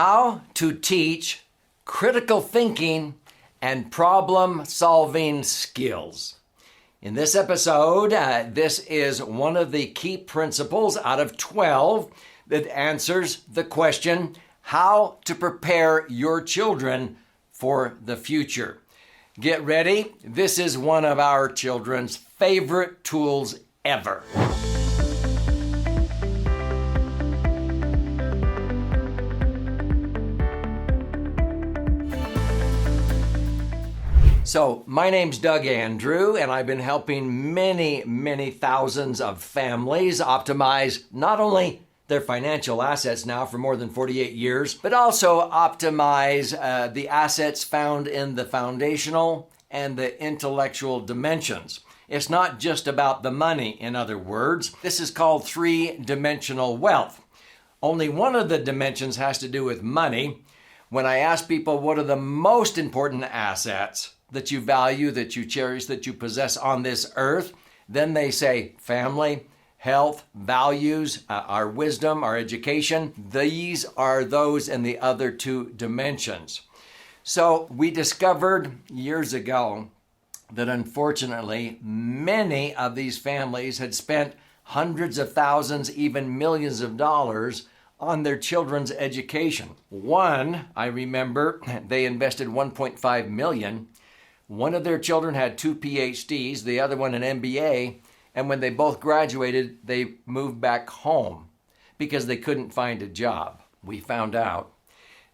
How to teach critical thinking and problem-solving skills. In this episode, this is one of the key principles out of 12 that answers the question, how to prepare your children for the future. Get ready. This is one of our children's favorite tools ever. So, my name's Doug Andrew, and I've been helping many thousands of families optimize not only their financial assets now for more than 48 years, but also optimize the assets found in the foundational and the intellectual dimensions. It's not just about the money, in other words. This is called three-dimensional wealth. Only one of the dimensions has to do with money. When I ask people what are the most important assets that you value, that you cherish, that you possess on this earth, then they say family, health, values, our wisdom, our education. These are those in the other two dimensions. So we discovered years ago that unfortunately many of these families had spent hundreds of thousands, even millions of dollars on their children's education. One, I remember, they invested $1.5 million. One of their children had 2 PhDs, the other one an MBA, and when they both graduated, they moved back home because they couldn't find a job. We found out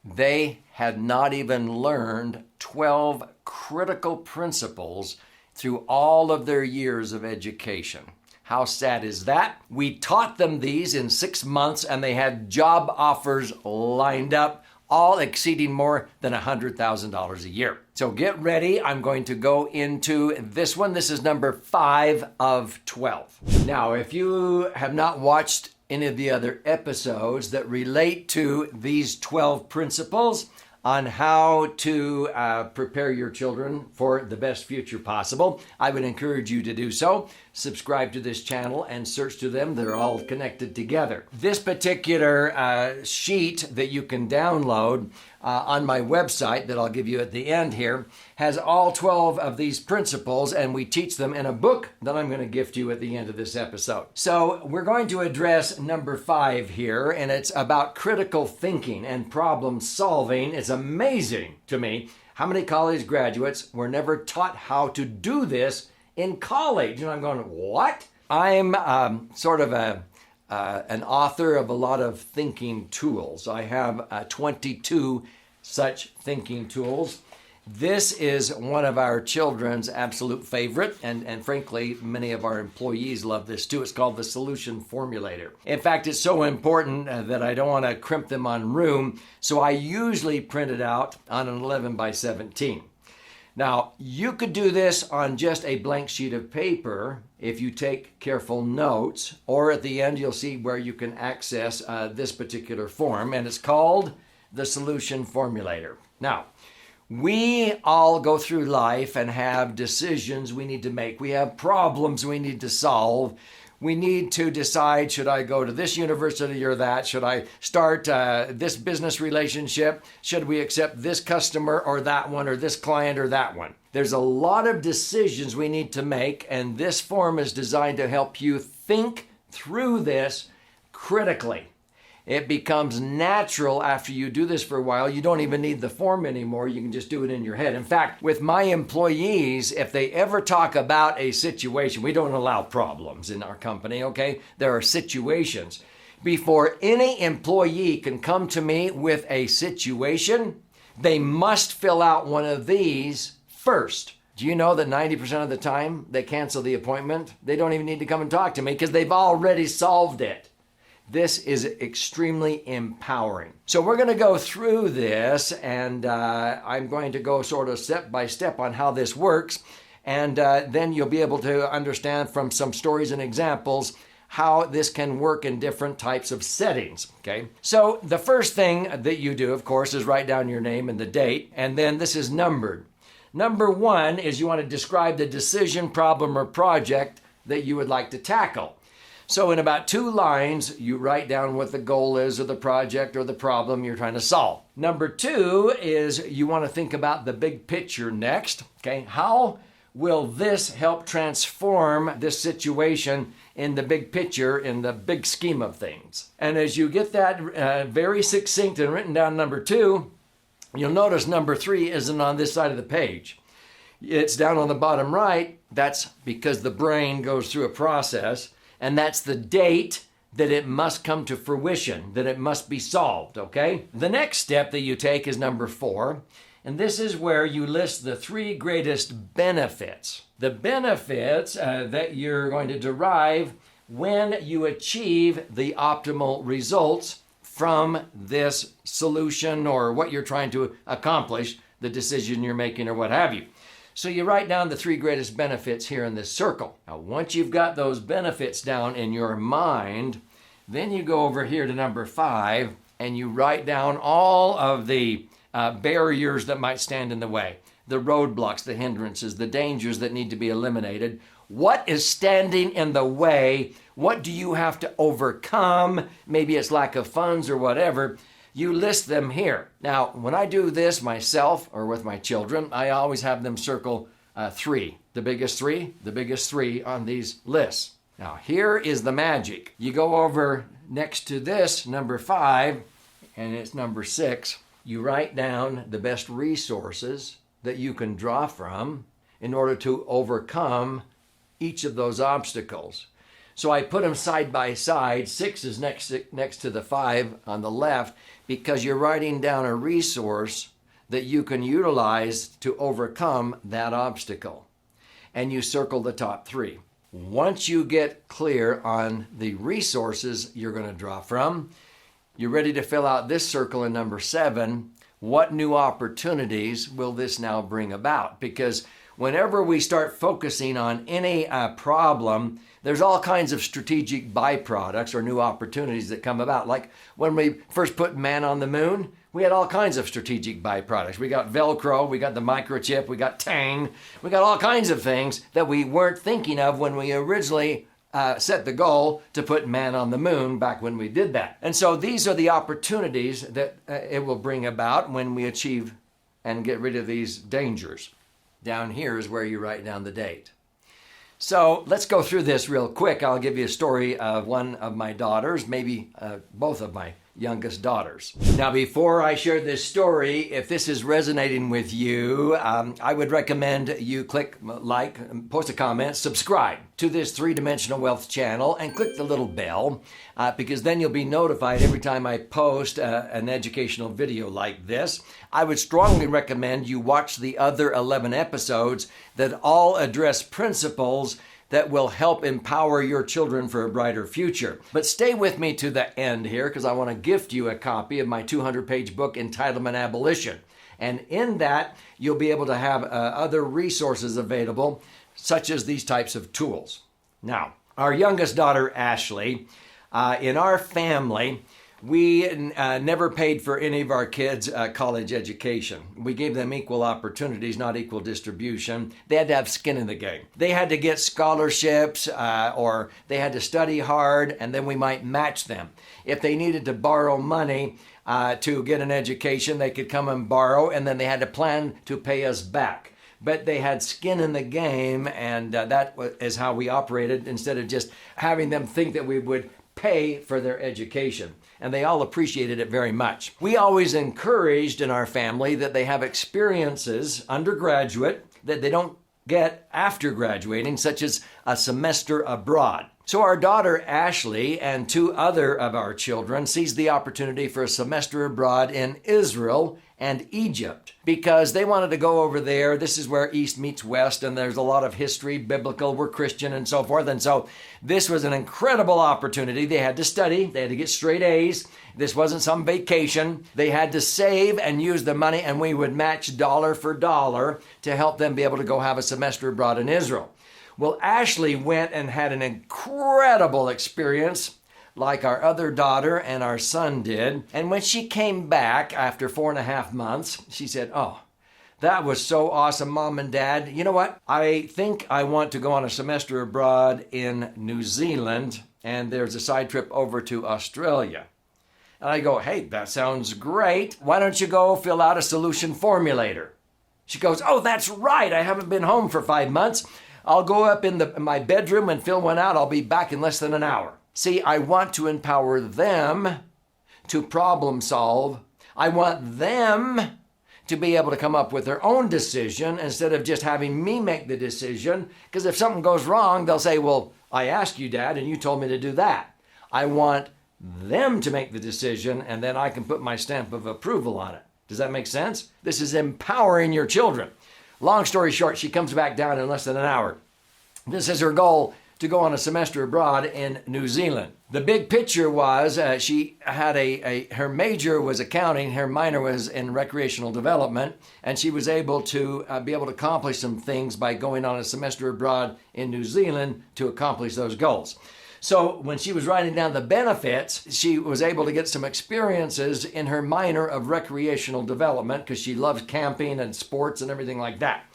they had not even learned 12 critical principles through all of their years of education. How sad is that? We taught them these in 6 months, and they had job offers lined up, all exceeding more than $100,000 a year. So get ready. I'm going to go into this one. This is number 5 of 12. Now, if you have not watched any of the other episodes that relate to these 12 principles on how to prepare your children for the best future possible, I would encourage you to do so. Subscribe to this channel and search to them. They're all connected together. This particular sheet that you can download on my website that I'll give you at the end here has all 12 of these principles, and we teach them in a book that I'm going to gift you at the end of this episode. So we're going to address number 5 here, and it's about critical thinking and problem solving. It's amazing to me how many college graduates were never taught how to do this in college. And I'm going, what? I'm sort of an author of a lot of thinking tools. I have 22 such thinking tools. This is one of our children's absolute favorite, and frankly, many of our employees love this too. It's called the Solution Formulator. In fact, it's so important that I don't want to crimp them on room, so I usually print it out on an 11 by 17. Now, you could do this on just a blank sheet of paper if you take careful notes, or at the end you'll see where you can access this particular form, and it's called the Solution Formulator. Now, we all go through life and have decisions we need to make. We have problems we need to solve. We need to decide, should I go to this university or that? Should I start this business relationship? Should we accept this customer or that one, or this client or that one? There's a lot of decisions we need to make, and this form is designed to help you think through this critically. It becomes natural after you do this for a while. You don't even need the form anymore. You can just do it in your head. In fact, with my employees, if they ever talk about a situation, we don't allow problems in our company, okay? There are situations. Before any employee can come to me with a situation, they must fill out one of these first. Do you know that 90% of the time they cancel the appointment? They don't even need to come and talk to me because they've already solved it. This is extremely empowering. So we're going to go through this, and I'm going to go sort of step by step on how this works, and then you'll be able to understand from some stories and examples how this can work in different types of settings, okay? So the first thing that you do, of course, is write down your name and the date, and then this is numbered. Number 1 is you want to describe the decision, problem, or project that you would like to tackle. So in about 2 lines, you write down what the goal is or the project or the problem you're trying to solve. Number 2 is you want to think about the big picture next. Okay, how will this help transform this situation in the big picture, in the big scheme of things? And as you get that very succinct and written down, number 2, you'll notice number 3 isn't on this side of the page. It's down on the bottom right. That's because the brain goes through a process, and that's the date that it must come to fruition, that it must be solved, okay? The next step that you take is number 4, and this is where you list the 3 greatest benefits. The benefits that you're going to derive when you achieve the optimal results from this solution or what you're trying to accomplish, the decision you're making or what have you. So you write down the 3 greatest benefits here in this circle. Now, once you've got those benefits down in your mind, then you go over here to number 5 and you write down all of the barriers that might stand in the way, the roadblocks, the hindrances, the dangers that need to be eliminated. What is standing in the way? What do you have to overcome? Maybe it's lack of funds or whatever. You list them here. Now, when I do this myself or with my children, I always have them circle 3, the biggest 3 on these lists. Now, here is the magic. You go over next to this, number 5, and it's number 6. You write down the best resources that you can draw from in order to overcome each of those obstacles. So I put them side by side. 6 is next to the 5 on the left because you're writing down a resource that you can utilize to overcome that obstacle. And you circle the top 3. Once you get clear on the resources you're going to draw from, you're ready to fill out this circle in number 7. What new opportunities will this now bring about? Because whenever we start focusing on any problem, there's all kinds of strategic byproducts or new opportunities that come about. Like when we first put man on the moon, we had all kinds of strategic byproducts. We got Velcro, we got the microchip, we got Tang, we got all kinds of things that we weren't thinking of when we originally set the goal to put man on the moon back when we did that. And so these are the opportunities that it will bring about when we achieve and get rid of these dangers. Down here is where you write down the date. So let's go through this real quick. I'll give you a story of one of my daughters, maybe both of my youngest daughters. Now, before I share this story, if this is resonating with you, I would recommend you click like, post a comment, subscribe to this 3-Dimensional Wealth channel, and click the little bell because then you'll be notified every time I post an educational video like this. I would strongly recommend you watch the other 11 episodes that all address principles that will help empower your children for a brighter future. But stay with me to the end here because I want to gift you a copy of my 200-page book, Entitlement, Abolition. And in that, you'll be able to have other resources available, such as these types of tools. Now, our youngest daughter, Ashley, in our family, we never paid for any of our kids' college education. We gave them equal opportunities, not equal distribution. They had to have skin in the game. They had to get scholarships or they had to study hard, and then we might match them. If they needed to borrow money to get an education, they could come and borrow, and then they had to plan to pay us back. But they had skin in the game, and that is how we operated instead of just having them think that we would pay for their education. And they all appreciated it very much. We always encouraged in our family that they have experiences undergraduate that they don't get after graduating, such as a semester abroad. So our daughter Ashley and 2 other of our children seized the opportunity for a semester abroad in Israel and Egypt because they wanted to go over there. This is where East meets West, and there's a lot of history, biblical, we're Christian, and so forth. And so this was an incredible opportunity. They had to study. They had to get straight A's. This wasn't some vacation. They had to save and use the money, and we would match dollar for dollar to help them be able to go have a semester abroad in Israel. Well, Ashley went and had an incredible experience like our other daughter and our son did. And when she came back after 4.5 months, she said, "Oh, that was so awesome, Mom and Dad. You know what? I think I want to go on a semester abroad in New Zealand and there's a side trip over to Australia. And I go, hey, that sounds great. Why don't you go fill out a solution formulator? She goes, oh, that's right. I haven't been home for 5 months. I'll go up in my bedroom and fill one out. I'll be back in less than an hour. See, I want to empower them to problem solve. I want them to be able to come up with their own decision instead of just having me make the decision. Because if something goes wrong, they'll say, well, I asked you, Dad, and you told me to do that. I want them to make the decision, and then I can put my stamp of approval on it. Does that make sense? This is empowering your children. Long story short, she comes back down in less than an hour. This is her goal, to go on a semester abroad in New Zealand. The big picture was she had her major was accounting, her minor was in recreational development, and she was able to be able to accomplish some things by going on a semester abroad in New Zealand to accomplish those goals. So when she was writing down the benefits, she was able to get some experiences in her minor of recreational development because she loves camping and sports and everything like that.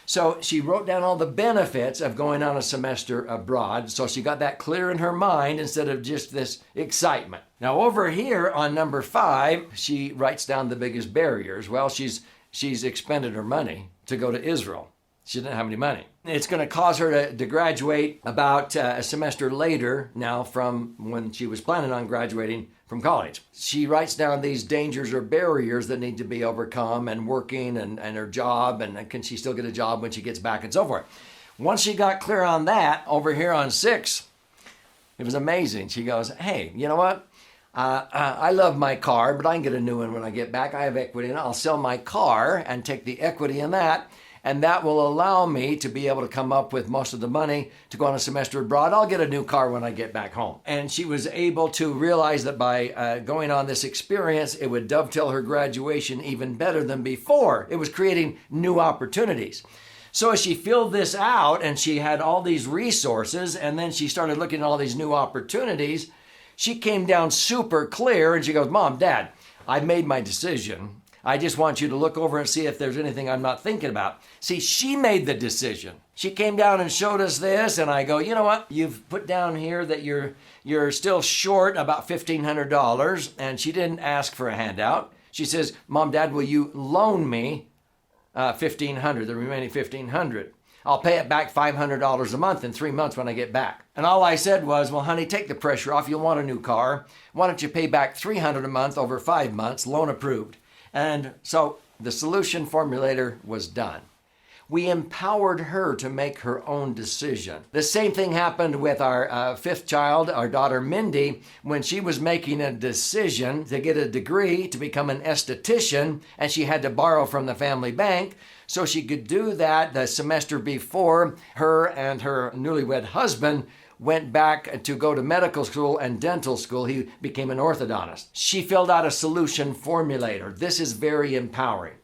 So she wrote down all the benefits of going on a semester abroad. So she got that clear in her mind instead of just this excitement. Now over here on number 5, she writes down the biggest barriers. Well, she's expended her money to go to Israel. She didn't have any money. It's going to cause her to graduate about a semester later now from when she was planning on graduating from college. She writes down these dangers or barriers that need to be overcome and working and her job and can she still get a job when she gets back and so forth. Once she got clear on that, over here on 6, it was amazing. She goes, hey, you know what? I love my car, but I can get a new one when I get back. I have equity in it. I'll sell my car and take the equity in that. And that will allow me to be able to come up with most of the money to go on a semester abroad. I'll get a new car when I get back home. And she was able to realize that by going on this experience, it would dovetail her graduation even better than before. It was creating new opportunities. So as she filled this out and she had all these resources and then she started looking at all these new opportunities, she came down super clear and she goes, Mom, Dad, I've made my decision. I just want you to look over and see if there's anything I'm not thinking about. See, she made the decision. She came down and showed us this, and I go, you know what? You've put down here that you're still short about $1,500, and she didn't ask for a handout. She says, Mom, Dad, will you loan me $1,500, the remaining $1,500? I'll pay it back $500 a month in 3 months when I get back. And all I said was, well, honey, take the pressure off. You'll want a new car. Why don't you pay back $300 a month over 5 months, loan approved? And so the solution formulator was done. We empowered her to make her own decision. The same thing happened with our 5th child, our daughter Mindy, when she was making a decision to get a degree to become an esthetician, and she had to borrow from the family bank. So she could do that the semester before. Her and her newlywed husband went back to go to medical school and dental school. He became an orthodontist. She filled out a solution formulator. This is very empowering.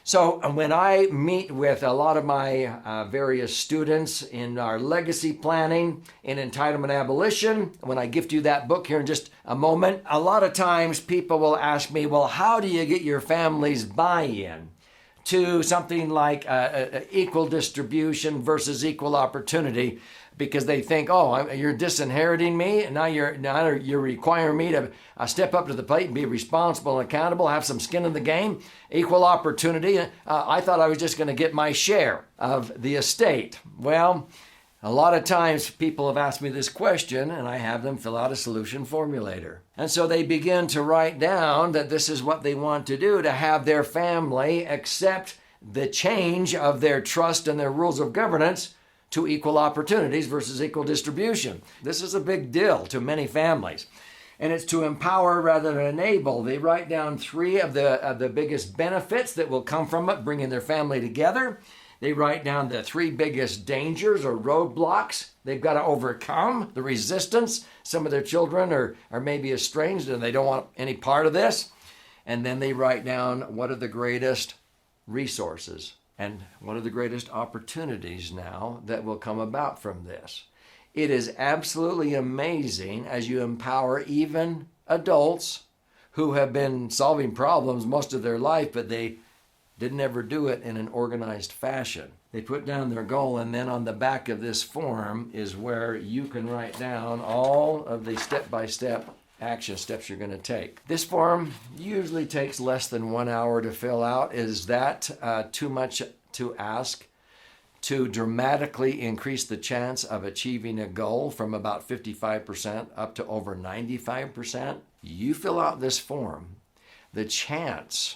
So when I meet with a lot of my various students in our legacy planning, in Entitlement, Abolition, when I gift you that book here in just a moment, a lot of times people will ask me, well, how do you get your family's buy-in to something like equal distribution versus equal opportunity? Because they think, oh, you're disinheriting me, and now you're requiring me to step up to the plate and be responsible and accountable, have some skin in the game, equal opportunity. I thought I was just going to get my share of the estate. Well, a lot of times people have asked me this question, and I have them fill out a solution formulator. And so they begin to write down that this is what they want to do, to have their family accept the change of their trust and their rules of governance to equal opportunities versus equal distribution. This is a big deal to many families. And it's to empower rather than enable. They write down 3 of the biggest benefits that will come from it, bringing their family together. They write down the 3 biggest dangers or roadblocks they've got to overcome, the resistance. Some of their children are maybe estranged and they don't want any part of this. And then they write down what are the greatest resources and what are the greatest opportunities now that will come about from this. It is absolutely amazing as you empower even adults who have been solving problems most of their life, but they didn't ever do it in an organized fashion. They put down their goal, and then on the back of this form is where you can write down all of the step-by-step action steps you're going to take. This form usually takes less than 1 hour to fill out. Is that too much to ask? To dramatically increase the chance of achieving a goal from about 55% up to over 95%? You fill out this form, the chance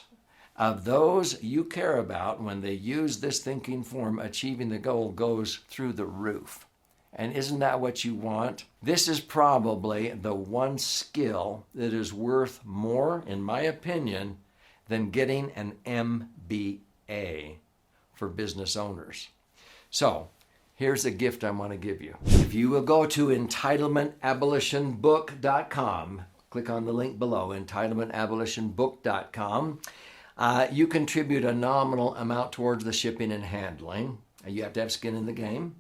of those you care about when they use this thinking form achieving the goal goes through the roof. And isn't that what you want? This is probably the one skill that is worth more, in my opinion, than getting an MBA for business owners. So, here's a gift I want to give you. If you will go to entitlementabolitionbook.com, click on the link below, entitlementabolitionbook.com, you contribute a nominal amount towards the shipping and handling. You have to have skin in the game.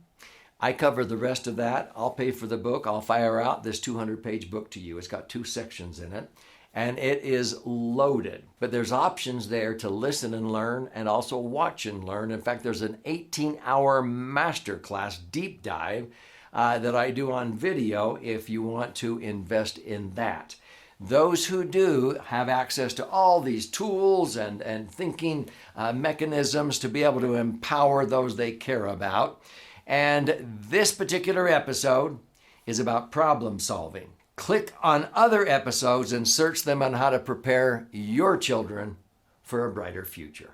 I cover the rest of that. I'll pay for the book. I'll fire out this 200-page book to you. It's got 2 sections in it, and it is loaded. But there's options there to listen and learn and also watch and learn. In fact, there's an 18-hour masterclass deep dive that I do on video if you want to invest in that. Those who do have access to all these tools and thinking mechanisms to be able to empower those they care about. And this particular episode is about problem solving. Click on other episodes and search them on how to prepare your children for a brighter future.